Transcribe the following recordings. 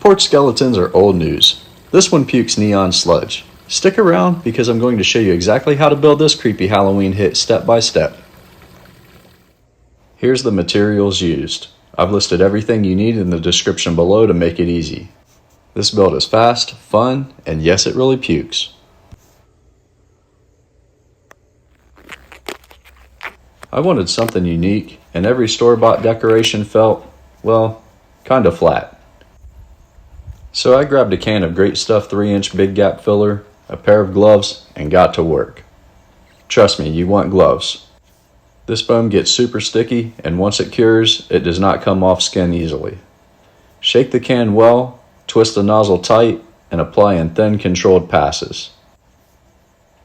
Porch skeletons are old news. This one pukes neon sludge. Stick around because I'm going to show you exactly how to build this creepy Halloween hit step by step. Here's the materials used. I've listed everything you need in the description below to make it easy. This build is fast, fun, and yes, it really pukes. I wanted something unique, and every store-bought decoration felt, well, kinda flat. So I grabbed a can of Great Stuff 3-inch big gap filler, a pair of gloves, and got to work. Trust me, you want gloves. This foam gets super sticky, and once it cures, it does not come off skin easily. Shake the can well, twist the nozzle tight, and apply in thin controlled passes.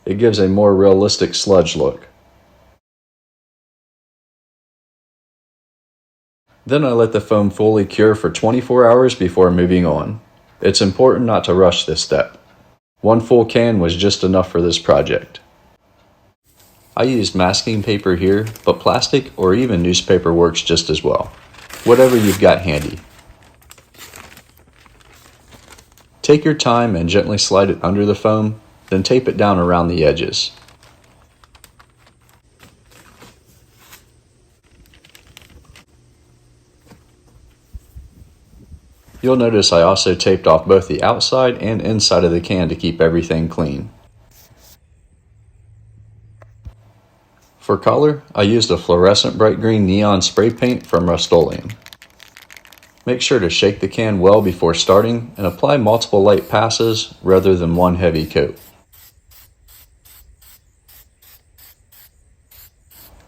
It gives a more realistic sludge look. Then I let the foam fully cure for 24 hours before moving on. It's important not to rush this step. One full can was just enough for this project. I used masking paper here, but plastic or even newspaper works just as well. Whatever you've got handy. Take your time and gently slide it under the foam, then tape it down around the edges. You'll notice I also taped off both the outside and inside of the can to keep everything clean. For color, I used a fluorescent bright green neon spray paint from Rust-Oleum. Make sure to shake the can well before starting and apply multiple light passes rather than one heavy coat.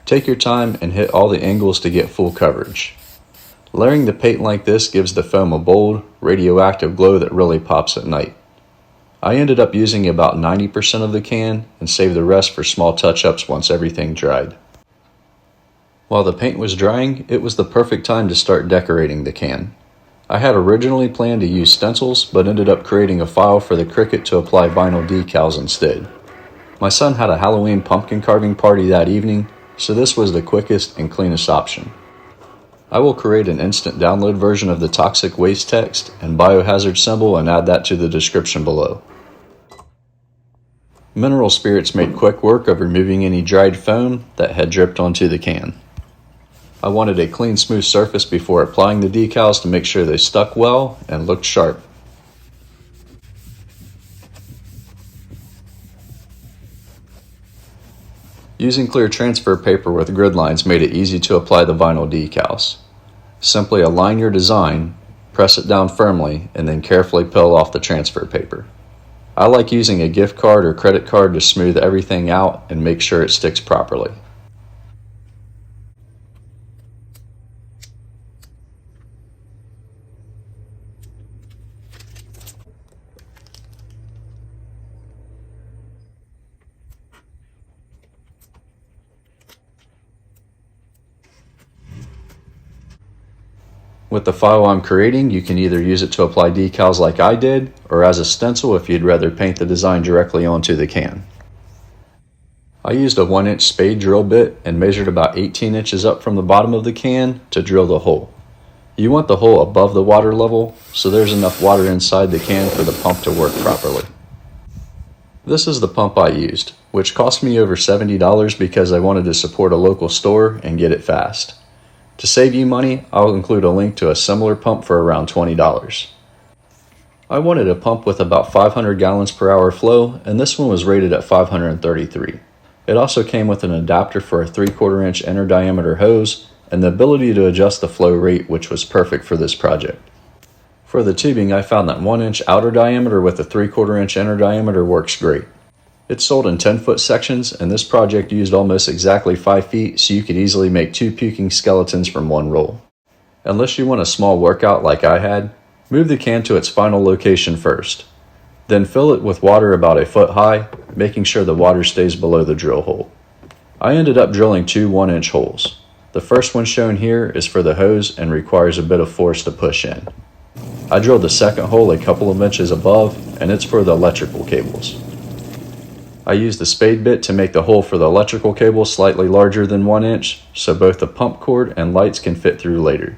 Take your time and hit all the angles to get full coverage. Layering the paint like this gives the foam a bold, radioactive glow that really pops at night. I ended up using about 90% of the can and saved the rest for small touch-ups once everything dried. While the paint was drying, it was the perfect time to start decorating the can. I had originally planned to use stencils, but ended up creating a file for the Cricut to apply vinyl decals instead. My son had a Halloween pumpkin carving party that evening, so this was the quickest and cleanest option. I will create an instant download version of the toxic waste text and biohazard symbol and add that to the description below. Mineral spirits made quick work of removing any dried foam that had dripped onto the can. I wanted a clean, smooth surface before applying the decals to make sure they stuck well and looked sharp. Using clear transfer paper with grid lines made it easy to apply the vinyl decals. Simply align your design, press it down firmly, and then carefully peel off the transfer paper. I like using a gift card or credit card to smooth everything out and make sure it sticks properly. With the file I'm creating, you can either use it to apply decals like I did, or as a stencil if you'd rather paint the design directly onto the can. I used a 1-inch spade drill bit and measured about 18 inches up from the bottom of the can to drill the hole. You want the hole above the water level, so there's enough water inside the can for the pump to work properly. This is the pump I used, which cost me over $70 because I wanted to support a local store and get it fast. To save you money, I'll include a link to a similar pump for around $20. I wanted a pump with about 500 gallons per hour flow, and this one was rated at 533. It also came with an adapter for a 3/4 inch inner diameter hose and the ability to adjust the flow rate, which was perfect for this project. For the tubing, I found that 1-inch outer diameter with a 3/4 inch inner diameter works great. It's sold in 10-foot sections, and this project used almost exactly 5 feet, so you could easily make 2 puking skeletons from one roll. Unless you want a small workout like I had, move the can to its final location first. Then fill it with water about a foot high, making sure the water stays below the drill hole. I ended up drilling 2 1-inch holes. The first one shown here is for the hose and requires a bit of force to push in. I drilled the second hole a couple of inches above, and it's for the electrical cables. I used the spade bit to make the hole for the electrical cable slightly larger than 1 inch, so both the pump cord and lights can fit through later.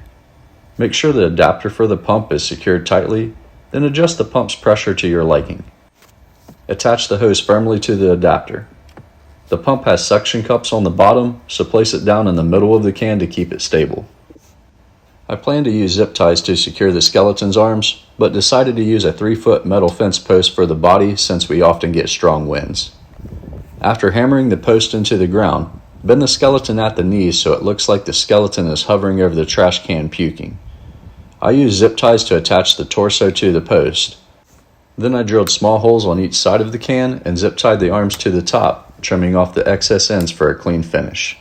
Make sure the adapter for the pump is secured tightly, Then adjust the pump's pressure to your liking. Attach the hose firmly to the adapter. The pump has suction cups on the bottom, so place it down in the middle of the can to keep it stable. I plan to use zip ties to secure the skeleton's arms, but decided to use a 3-foot metal fence post for the body since we often get strong winds. After hammering the post into the ground, bend the skeleton at the knees so it looks like the skeleton is hovering over the trash can puking. I used zip ties to attach the torso to the post. Then I drilled small holes on each side of the can and zip tied the arms to the top, trimming off the excess ends for a clean finish.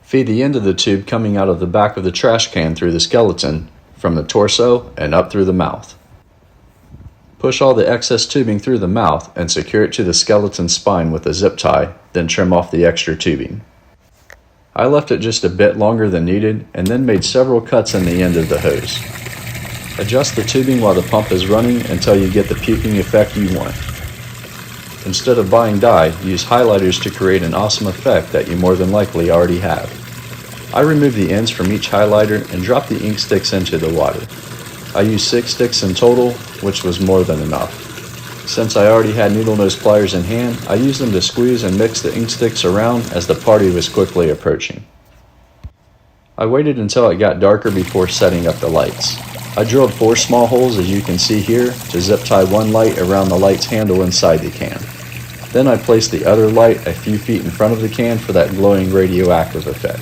Feed the end of the tube coming out of the back of the trash can through the skeleton, from the torso and up through the mouth. Push all the excess tubing through the mouth and secure it to the skeleton's spine with a zip tie, then trim off the extra tubing. I left it just a bit longer than needed and then made several cuts in the end of the hose. Adjust the tubing while the pump is running until you get the puking effect you want. Instead of buying dye, use highlighters to create an awesome effect that you more than likely already have. I removed the ends from each highlighter and dropped the ink sticks into the water. I used 6 sticks in total, which was more than enough. Since I already had needle nose pliers in hand, I used them to squeeze and mix the ink sticks around as the party was quickly approaching. I waited until it got darker before setting up the lights. I drilled 4 small holes, as you can see here, to zip tie one light around the light's handle inside the can. Then I placed the other light a few feet in front of the can for that glowing radioactive effect.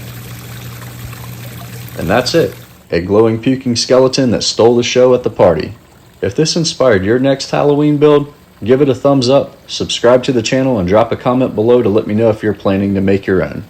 And that's it, a glowing puking skeleton that stole the show at the party. If this inspired your next Halloween build, give it a thumbs up, subscribe to the channel, and drop a comment below to let me know if you're planning to make your own.